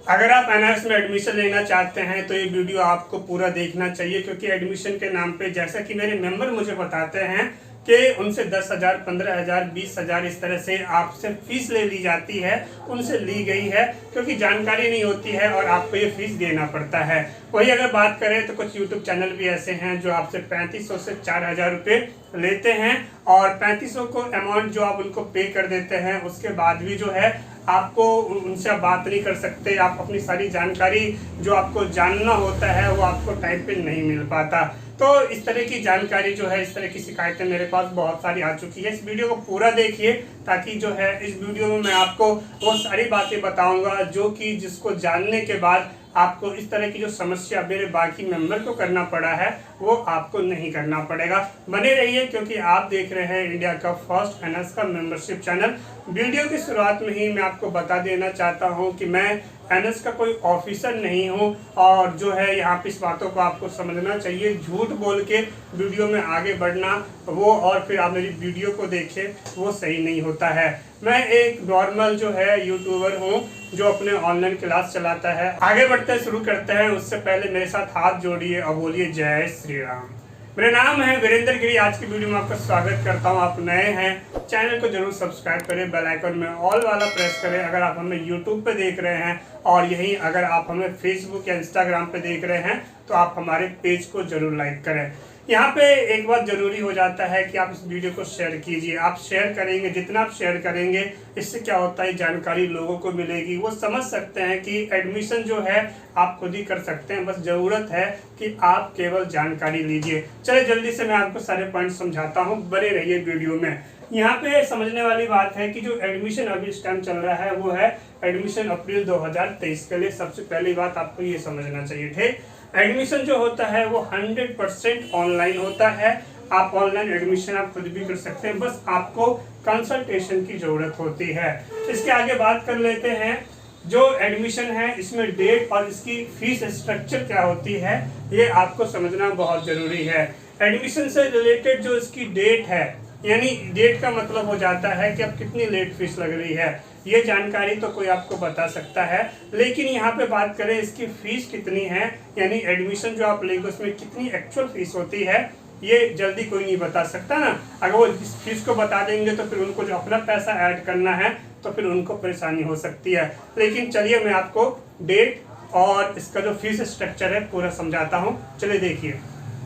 अगर आप एनएस में एडमिशन लेना चाहते हैं तो ये वीडियो आपको पूरा देखना चाहिए, क्योंकि एडमिशन के नाम पे जैसा कि मेरे मेंबर मुझे बताते हैं कि उनसे 10,000, 15,000, 20,000 इस तरह से आपसे फीस ले ली जाती है, उनसे ली गई है, क्योंकि जानकारी नहीं होती है और आपको ये फीस देना पड़ता है। वही अगर बात करें तो कुछ यूट्यूब चैनल भी ऐसे हैं जो आपसे 3500 से 4,000 रुपये लेते हैं और 3500 को अमाउंट जो आप उनको पे कर देते हैं, उसके बाद भी जो है आपको उनसे आप बात नहीं कर सकते। आप अपनी सारी जानकारी जो आपको जानना होता है वो आपको टाइम पे नहीं मिल पाता। तो इस तरह की जानकारी जो है, इस तरह की शिकायतें मेरे पास बहुत सारी आ चुकी है। इस वीडियो को पूरा देखिए ताकि जो है इस वीडियो में मैं आपको वो सारी बातें बताऊंगा जो कि जिसको जानने के बाद आपको इस तरह की जो समस्या मेरे बाकी मेंबर को करना पड़ा है वो आपको नहीं करना पड़ेगा। बने रहिए क्योंकि आप देख रहे हैं इंडिया का फर्स्ट एनएस का मेंबरशिप चैनल। वीडियो की शुरुआत में ही मैं आपको बता देना चाहता हूं कि मैं एनएस का कोई ऑफिसर नहीं हूं और जो है यहाँ पे इस बातों को आपको समझना चाहिए। झूठ बोल के वीडियो में आगे बढ़ना वो और फिर आप मेरी वीडियो को देखें वो सही नहीं होता है। मैं एक नॉर्मल जो है यूट्यूबर हूँ जो अपने ऑनलाइन क्लास चलाता है। आगे बढ़ते शुरू करते हैं, उससे पहले मेरे साथ हाथ जोड़िए और बोलिए जय श्री राम। मेरा नाम है वीरेंद्र गिरी। आज की वीडियो में आपका स्वागत करता हूं। आप नए हैं चैनल को जरूर सब्सक्राइब करें, बेल आइकन में ऑल वाला प्रेस करें। अगर आप हमें यूट्यूब पे देख रहे हैं और यहीं अगर आप हमें फेसबुक या इंस्टाग्राम पे देख रहे हैं तो आप हमारे पेज को जरूर लाइक करें। यहाँ पे एक बात जरूरी हो जाता है कि आप इस वीडियो को शेयर कीजिए। आप शेयर करेंगे, जितना आप शेयर करेंगे इससे क्या होता है, जानकारी लोगों को मिलेगी, वो समझ सकते हैं कि एडमिशन जो है आप खुद ही कर सकते हैं। बस जरूरत है कि आप केवल जानकारी लीजिए। चलिए जल्दी से मैं आपको सारे पॉइंट समझाता हूँ, बने रहिए वीडियो में। यहाँ पे समझने वाली बात है कि जो एडमिशन अभी इस टाइम चल रहा है वो है एडमिशन अप्रैल 2023 के लिए। सबसे पहली बात आपको ये समझना चाहिए, ठीक। एडमिशन जो होता है वो 100% ऑनलाइन होता है। आप ऑनलाइन एडमिशन आप खुद भी कर सकते हैं, बस आपको कंसल्टेशन की जरूरत होती है। इसके आगे बात कर लेते हैं। जो एडमिशन है इसमें डेट और इसकी फीस स्ट्रक्चर क्या होती है ये आपको समझना बहुत जरूरी है। एडमिशन से रिलेटेड जो इसकी डेट है, यानी डेट का मतलब हो जाता है कि अब कितनी लेट फीस लग रही है, ये जानकारी तो कोई आपको बता सकता है। लेकिन यहाँ पे बात करें इसकी फीस कितनी है, यानी एडमिशन जो आप लेंगे उसमें कितनी एक्चुअल फीस होती है, ये जल्दी कोई नहीं बता सकता ना। अगर वो इस फीस को बता देंगे तो फिर उनको जो अपना पैसा ऐड करना है तो फिर उनको परेशानी हो सकती है। लेकिन चलिए मैं आपको डेट और इसका जो फीस स्ट्रक्चर है पूरा समझाता हूँ। चलिए देखिए,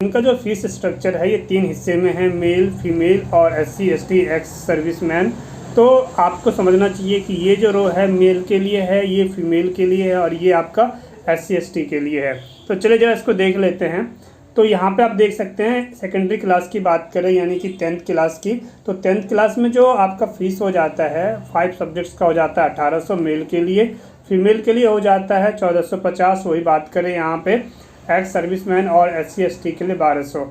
इनका जो फीस स्ट्रक्चर है ये 3 हिस्से में है, मेल, फीमेल और SC, ST, एक्स सर्विसमैन। तो आपको समझना चाहिए कि ये जो रो है मेल के लिए है, ये फीमेल के लिए है और ये आपका SC, ST के लिए है। तो चलिए जरा इसको देख लेते हैं। तो यहाँ पे आप देख सकते हैं सेकेंडरी क्लास की बात करें यानी कि 10th क्लास की, तो 10th क्लास में जो आपका फीस हो जाता है 5 सब्जेक्ट्स का हो जाता है 1800 मेल के लिए, फीमेल के लिए हो जाता है 1450। वही बात करें यहाँ पे एक्स सर्विसमैन और SC, ST के लिए 1200।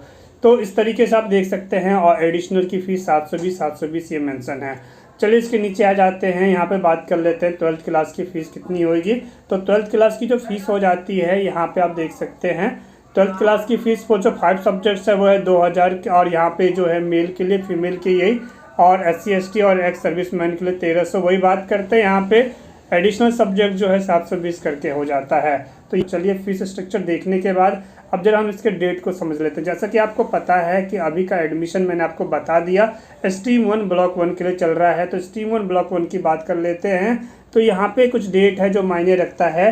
तो इस तरीके से आप देख सकते हैं और एडिशनल की फीस 720 ये मेंशन है। चलिए इसके नीचे आ जाते हैं, यहाँ पे बात कर लेते हैं 12th क्लास की फ़ीस कितनी होगी। तो 12th क्लास की जो फीस हो जाती है यहाँ पे आप देख सकते हैं 12th क्लास की फ़ीस वो जो 5 सब्जेक्ट्स है वो है 2000 और यहाँ पे जो है मेल के लिए, फीमेल के यही, और SC, ST और एक्स सर्विसमैन के लिए 1300। वही बात करते हैं यहाँ पे एडिशनल सब्जेक्ट जो है 720 करके हो जाता है। तो चलिए फीस स्ट्रक्चर देखने के बाद अब जरा हम इसके डेट को समझ लेते हैं। जैसा कि आपको पता है कि अभी का एडमिशन मैंने आपको बता दिया स्ट्रीम 1 ब्लॉक 1 के लिए चल रहा है। तो स्ट्रीम 1 ब्लॉक 1 की बात कर लेते हैं। तो यहाँ पे कुछ डेट है जो मायने रखता है,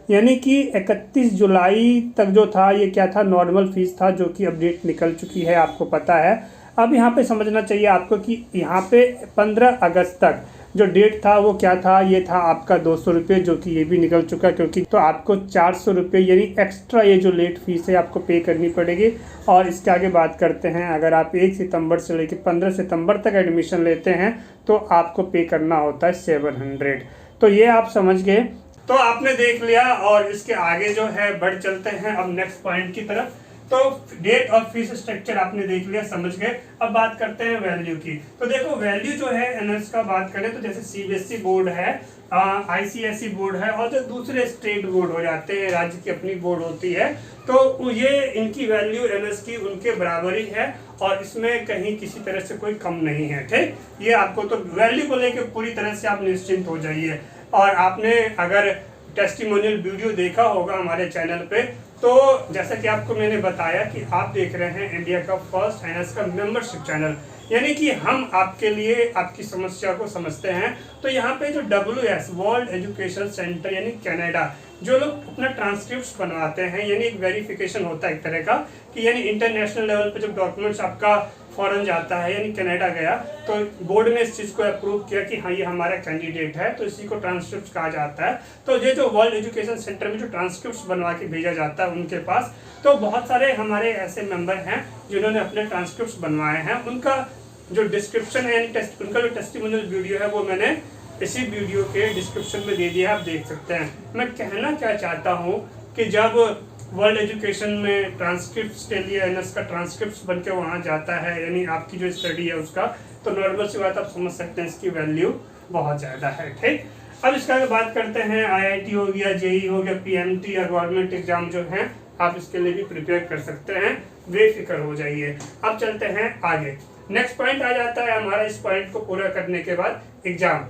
यानी कि 31 जुलाई तक जो था ये क्या था, नॉर्मल फीस था, जो कि अब डेट निकल चुकी है, आपको पता है। अब यहाँ पे समझना चाहिए आपको कि यहाँ पे 15 अगस्त तक जो डेट था वो क्या था, ये था आपका 200 रुपये, जो कि ये भी निकल चुका, क्योंकि तो आपको 400 रुपये यानी एक्स्ट्रा ये जो लेट फीस है आपको पे करनी पड़ेगी। और इसके आगे बात करते हैं, अगर आप 1 सितंबर से लेकर 15 सितंबर तक एडमिशन लेते हैं तो आपको पे करना होता है 700। तो ये आप समझ गए। तो आपने देख लिया और इसके आगे जो है बढ़ चलते हैं अब नेक्स्ट पॉइंट की तरफ। तो डेट और फीस स्ट्रक्चर आपने देख लिया, समझ गए। अब बात करते हैं वैल्यू की। तो देखो वैल्यू जो है एनएस का बात करें तो जैसे CBSE बोर्ड है, ICSE बोर्ड है और जो दूसरे स्टेट बोर्ड हो जाते हैं, राज्य की अपनी बोर्ड होती है, तो ये इनकी वैल्यू एनएस की उनके बराबर ही है और इसमें कहीं किसी तरह से कोई कम नहीं है, ठीक। ये आपको तो वैल्यू को लेकर पूरी तरह से आप निश्चिंत हो जाइए। और आपने अगर टेस्टिमोनियल वीडियो देखा होगा हमारे चैनल पे, तो जैसा कि आपको मैंने बताया कि आप देख रहे हैं इंडिया का फर्स्ट एनएस का मेंबरशिप चैनल, यानी कि हम आपके लिए आपकी समस्या को समझते हैं। तो यहाँ पे जो WS वर्ल्ड एजुकेशन सेंटर यानी कनाडा, जो लोग अपना ट्रांसक्रिप्ट बनवाते हैं, यानी एक वेरिफिकेशन होता है एक तरह का कि यानी इंटरनेशनल लेवल पे जब डॉक्यूमेंट्स आपका फॉरेन जाता है, यानी कनाडा गया, तो बोर्ड ने इस चीज़ को अप्रूव किया कि हाँ ये हमारा कैंडिडेट है, तो इसी को ट्रांसक्रिप्ट कहा जाता है। तो ये जो वर्ल्ड एजुकेशन सेंटर में जो ट्रांसक्रिप्ट बनवा के भेजा जाता है उनके पास, तो बहुत सारे हमारे ऐसे मेंबर हैं जिन्होंने अपने ट्रांसक्रिप्ट बनवाए हैं। उनका जो डिस्क्रिप्शन है, उनका जो टेस्टिमोनियल वीडियो है वो मैंने इसी वीडियो के डिस्क्रिप्शन में दे दिया है, आप देख सकते हैं। मैं कहना क्या चाहता हूँ कि जब वर्ल्ड एजुकेशन में ट्रांसक्रिप्ट के लिए एनएस का ट्रांसक्रिप्ट बन के वहाँ जाता है, यानी आपकी जो स्टडी है उसका, तो नॉर्मल सी बात आप समझ सकते हैं इसकी वैल्यू बहुत ज़्यादा है। ठीक, अब इसका अगर बात करते हैं, IIT हो गया, JEE हो गया, PMT या गवर्नमेंट एग्जाम जो हैं, आप इसके लिए भी प्रिपेयर कर सकते हैं, बेफिक्र हो जाइए। अब चलते हैं आगे। नेक्स्ट पॉइंट आ जाता है हमारा, इस पॉइंट को पूरा करने के बाद एग्जाम।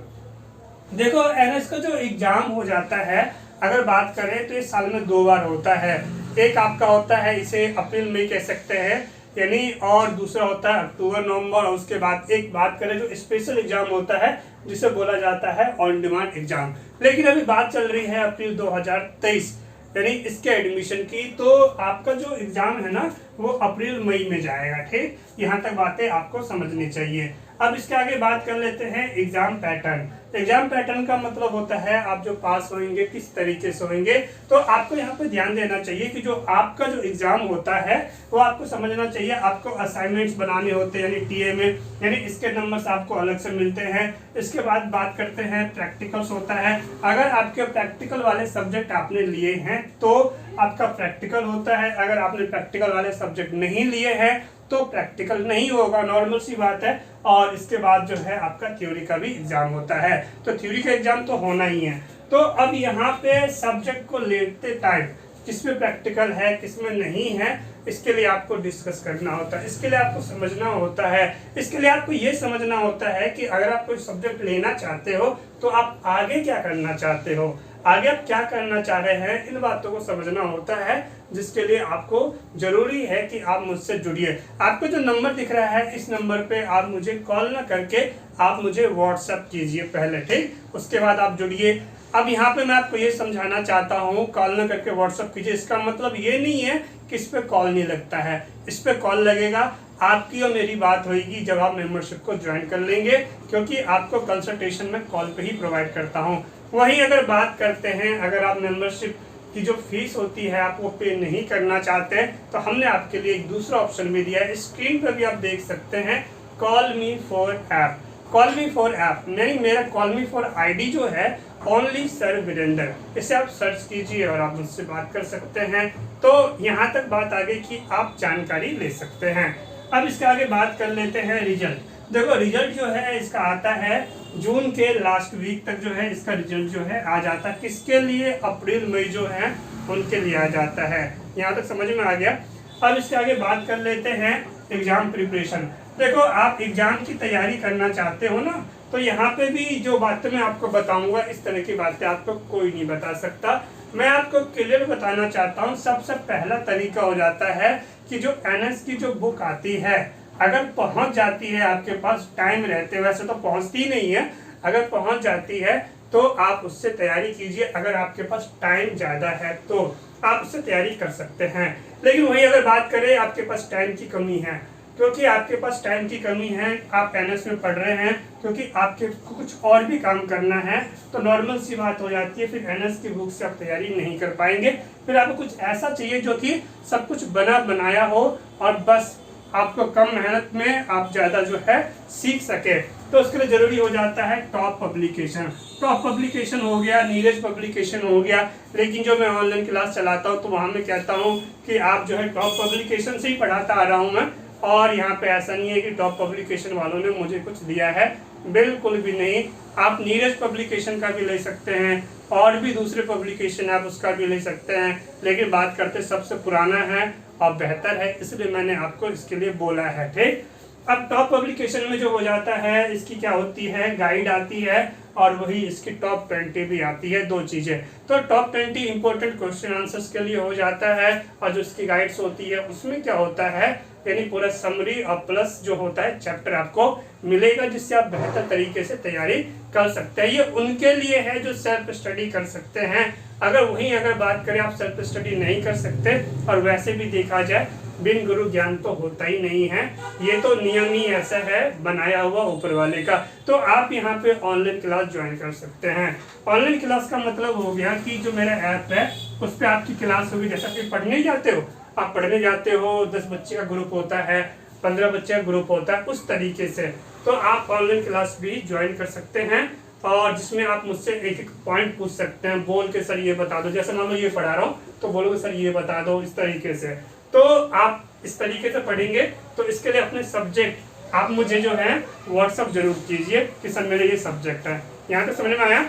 देखो एनएस का जो एग्जाम हो जाता है, अगर बात करें तो ये साल में 2 बार होता है। एक आपका होता है, इसे अप्रैल मई कह सकते हैं यानी, और दूसरा होता है अक्टूबर नवंबर, और उसके बाद एक बात करें जो स्पेशल एग्जाम होता है जिसे बोला जाता है ऑन डिमांड एग्जाम। लेकिन अभी बात चल रही है अप्रैल 2023 यानी इसके एडमिशन की, तो आपका जो एग्जाम है ना वो अप्रैल मई में जाएगा। ठीक, यहाँ तक बातें आपको समझनी चाहिए। अब इसके आगे बात कर लेते हैं एग्जाम पैटर्न। एग्जाम पैटर्न का मतलब होता है आप जो पास होंगे किस तरीके से होंगे। तो आपको यहाँ पे ध्यान देना चाहिए कि जो आपका जो एग्जाम होता है वो आपको समझना चाहिए, आपको असाइनमेंट्स बनाने होते हैं यानी टीए में, यानी इसके नंबर्स आपको अलग से मिलते हैं। इसके बाद बात करते हैं प्रैक्टिकल्स होता है। अगर आपके प्रैक्टिकल वाले सब्जेक्ट आपने लिए हैं तो आपका प्रैक्टिकल होता है, अगर आपने प्रैक्टिकल वाले सब्जेक्ट नहीं लिए हैं तो प्रैक्टिकल नहीं होगा, नॉर्मल सी बात है। और इसके बाद जो है आपका थ्योरी का भी एग्जाम होता है, तो थ्योरी का एग्जाम तो होना ही है। तो अब यहाँ पे सब्जेक्ट को लेते टाइम किसमें प्रैक्टिकल है किसमें नहीं है, इसके लिए आपको डिस्कस करना होता है, इसके लिए आपको समझना होता है। इसके लिए आपको ये समझना होता है कि अगर आप कोई सब्जेक्ट लेना चाहते हो तो आप आगे क्या करना चाहते हो, आगे आप क्या करना चाह रहे हैं, इन बातों को समझना होता है, जिसके लिए आपको जरूरी है कि आप मुझसे जुड़िए। आपको जो नंबर दिख रहा है इस नंबर पे आप मुझे कॉल ना करके आप मुझे व्हाट्सएप कीजिए पहले, ठीक, उसके बाद आप जुड़िए। अब यहाँ पे मैं आपको ये समझाना चाहता हूँ, कॉल ना करके व्हाट्सएप कीजिए, इसका मतलब ये नहीं है कि इस पे कॉल नहीं लगता है, इस पे कॉल लगेगा। आपकी और मेरी बात होगी जब आप मेंबरशिप को ज्वाइन कर लेंगे, क्योंकि आपको कंसल्टेशन में कॉल पे ही प्रोवाइड करता हूँ। वहीं अगर बात करते हैं, अगर आप मेंबरशिप की जो फीस होती है आप वो पे नहीं करना चाहते तो हमने आपके लिए एक दूसरा ऑप्शन भी दिया है, स्क्रीन पर भी आप देख सकते हैं, call me for app. Call me for app नहीं, मेरा कॉल मी फॉर ID जो है ओनली सर वीरेंद्र, इसे आप सर्च कीजिए और आप मुझसे बात कर सकते हैं। तो यहाँ तक बात आ गई कि आप जानकारी ले सकते हैं। अब इसके आगे बात कर लेते हैं रिजल्ट। देखो रिजल्ट जो है इसका आता है जून के लास्ट वीक तक जो है इसका रिजल्ट जो है आ जाता है। किसके लिए? अप्रैल मई जो है उनके लिए आ जाता है। यहाँ तक समझ में आ गया। अब इसके आगे बात कर लेते हैं एग्जाम प्रिपरेशन। देखो आप एग्जाम की तैयारी करना चाहते हो ना, तो यहाँ पे भी जो बातें मैं आपको बताऊंगा इस तरह की बातें आपको कोई नहीं बता सकता। मैं आपको क्लियर बताना चाहता हूँ। सबसे पहला तरीका हो जाता है कि जो NS की जो बुक आती है अगर पहुंच जाती है आपके पास टाइम रहते, वैसे तो पहुंचती नहीं है, अगर पहुंच जाती है तो आप उससे तैयारी कीजिए। अगर आपके पास टाइम ज़्यादा है तो आप उससे तैयारी कर सकते हैं। लेकिन वही अगर बात करें आपके पास टाइम की कमी है, क्योंकि आपके पास टाइम की कमी है, आप NS में पढ़ रहे हैं, क्योंकि आपके कुछ और भी काम करना है, तो नॉर्मल सी बात हो जाती है, फिर NS की बुक से आप तैयारी नहीं कर पाएंगे। फिर आपको कुछ ऐसा चाहिए जो कि सब कुछ बना बनाया हो और बस आपको कम मेहनत में आप ज़्यादा जो है सीख सके। तो उसके लिए ज़रूरी हो जाता है टॉप पब्लिकेशन। टॉप पब्लिकेशन हो गया, नीरज पब्लिकेशन हो गया। लेकिन जो मैं ऑनलाइन क्लास चलाता हूँ तो वहाँ मैं कहता हूँ कि आप जो है टॉप पब्लिकेशन से ही पढ़ाता आ रहा हूँ मैं। और यहाँ पे ऐसा नहीं है कि टॉप पब्लिकेशन वालों ने मुझे कुछ दिया है, बिल्कुल भी नहीं। आप नीरज पब्लिकेशन का भी ले सकते हैं और भी दूसरे पब्लिकेशन आप उसका भी ले सकते हैं, लेकिन बात करते सबसे पुराना है और बेहतर है, इसलिए मैंने आपको इसके लिए बोला है। ठीक, अब टॉप पब्लिकेशन में जो हो जाता है, इसकी क्या होती है, गाइड आती है और वही इसकी टॉप 20 भी आती है, दो चीजें। तो टॉप 20 इंपॉर्टेंट क्वेश्चन आंसर्स के लिए हो जाता है और जो इसकी गाइड्स होती है उसमें क्या होता है, यानी पूरा समरी और प्लस जो होता है चैप्टर आपको मिलेगा, जिससे आप बेहतर तरीके से तैयारी कर सकते हैं। ये उनके लिए है जो सेल्फ स्टडी कर सकते हैं। अगर बात करें, आप सेल्फ स्टडी नहीं कर सकते और वैसे भी देखा जाए बिन गुरु ज्ञान तो होता ही नहीं है, ये तो नियम ही ऐसा है बनाया हुआ ऊपर वाले का। तो आप यहाँ पे ऑनलाइन क्लास ज्वाइन कर सकते हैं। ऑनलाइन क्लास का मतलब हो गया कि जो मेरा ऐप है उस पर आपकी क्लास होगी। जैसा कि पढ़ने जाते हो, आप पढ़ने जाते हो, 10 बच्चे का ग्रुप होता है, 15 बच्चे का ग्रुप होता है, उस तरीके से तो आप ऑनलाइन क्लास भी ज्वाइन कर सकते हैं और जिसमें आप मुझसे एक एक पॉइंट पूछ सकते हैं, बोल के सर ये बता दो। जैसे मान लो ये पढ़ा रहा हूँ तो बोलोगे सर ये बता दो, इस तरीके से। तो आप इस तरीके से पढ़ेंगे तो इसके लिए अपने सब्जेक्ट आप मुझे जो है व्हाट्सअप जरूर कीजिए कि सर मेरे ये सब्जेक्ट है। यहाँ तक समझ में आया?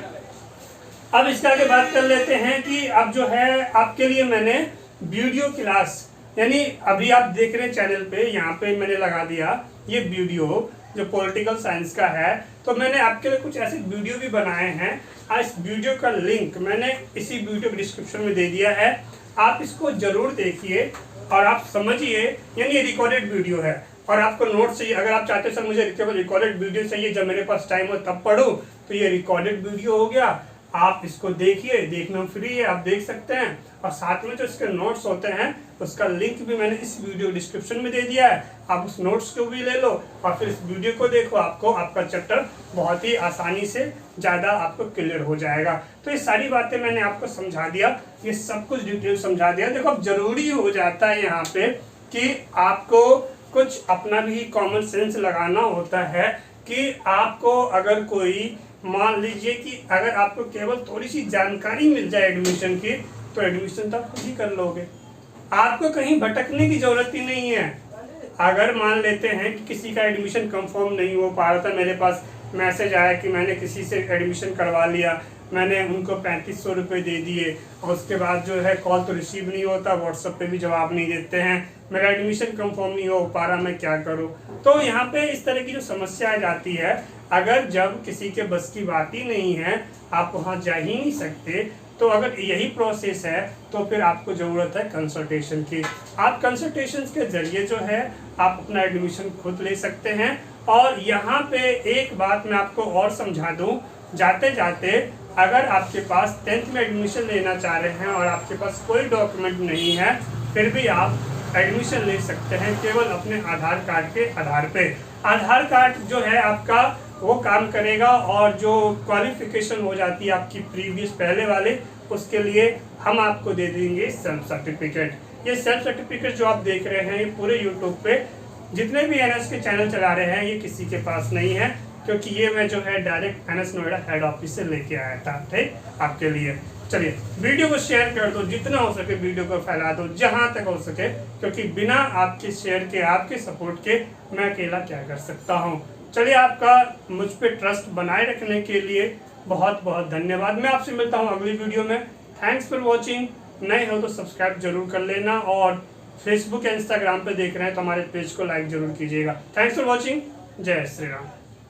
अब इसके आगे बात कर लेते हैं कि अब जो है आपके लिए मैंने वीडियो क्लास, यानी अभी आप देख रहे हैं चैनल पे, यहाँ पे मैंने लगा दिया ये वीडियो जो पॉलिटिकल साइंस का है। तो मैंने आपके लिए कुछ ऐसे वीडियो भी बनाए हैं। इस वीडियो का लिंक मैंने इसी वीडियो के डिस्क्रिप्शन में दे दिया है, आप इसको जरूर देखिए और आप समझिए। यानी ये रिकॉर्डेड वीडियो है और आपको नोट चाहिए। अगर आप चाहते हैं सर मुझे केवल रिकॉर्डेड वीडियो चाहिए, जब मेरे पास टाइम हो तब पढ़ूं, तो ये रिकॉर्डेड वीडियो हो गया। आप इसको देखिए, देखना फ्री है, आप देख सकते हैं। और साथ में जो इसके नोट्स होते हैं उसका लिंक भी मैंने इस वीडियो डिस्क्रिप्शन में दे दिया है। आप उस नोट्स को भी ले लो और फिर इस वीडियो को देखो, आपको आपका चैप्टर बहुत ही आसानी से ज़्यादा आपको क्लियर हो जाएगा। तो ये सारी बातें मैंने आपको समझा दिया, ये सब कुछ डिटेल समझा दिया। देखो अब जरूरी हो जाता है यहाँ पे कि आपको कुछ अपना भी कॉमन सेंस लगाना होता है कि आपको अगर कोई, मान लीजिए कि अगर आपको केवल थोड़ी सी जानकारी मिल जाए एडमिशन की, तो एडमिशन तो आप खुद ही कर लोगे, आपको कहीं भटकने की जरूरत ही नहीं है। अगर मान लेते हैं कि किसी का एडमिशन कंफर्म नहीं हो पा रहा था, मेरे पास मैसेज आया कि मैंने किसी से एडमिशन करवा लिया, मैंने उनको 3500 रुपये दे दिए और उसके बाद जो है कॉल तो रिसीव नहीं होता, व्हाट्सएप पे भी जवाब नहीं देते हैं, मेरा एडमिशन कंफर्म नहीं हो पा रहा, मैं क्या करूं। तो यहाँ पे इस तरह की जो समस्या आ जाती है, अगर जब किसी के बस की बात ही नहीं है, आप वहाँ जा ही नहीं सकते, तो अगर यही प्रोसेस है तो फिर आपको ज़रूरत है कंसल्टेशन की। आप कंसल्टेशन के जरिए जो है आप अपना एडमिशन खुद ले सकते हैं। और यहाँ पे एक बात मैं आपको और समझा दूँ जाते जाते, अगर आपके पास 10th में एडमिशन लेना चाह रहे हैं और आपके पास कोई डॉक्यूमेंट नहीं है, फिर भी आप एडमिशन ले सकते हैं केवल अपने आधार कार्ड के आधार पे। आधार कार्ड जो है आपका वो काम करेगा और जो क्वालिफिकेशन हो जाती है आपकी प्रीवियस पहले वाले, उसके लिए हम आपको दे देंगे सेल्फ सर्टिफिकेट। ये सेल्फ सर्टिफिकेट जो आप देख रहे हैं ये पूरे यूट्यूब पे जितने भी एनएस के चैनल चला रहे हैं ये किसी के पास नहीं है, क्योंकि ये मैं जो है direct NS Noida head office से लेके आया था, ठीक, आपके लिए। चलिए वीडियो को शेयर कर दो, जितना हो सके वीडियो को फैला दो जहां तक हो सके, क्योंकि बिना आपके शेयर के, आपके सपोर्ट के मैं अकेला क्या कर सकता हूं। चलिए, आपका मुझ पे ट्रस्ट बनाए रखने के लिए बहुत बहुत धन्यवाद। मैं आपसे मिलता हूं अगली वीडियो में। Thanks for watching. नए हो तो सब्सक्राइब जरूर कर लेना और फेसबुक या इंस्टाग्राम पे देख रहे हैं तो हमारे पेज को लाइक जरूर कीजिएगा। Thanks for watching. जय श्री राम।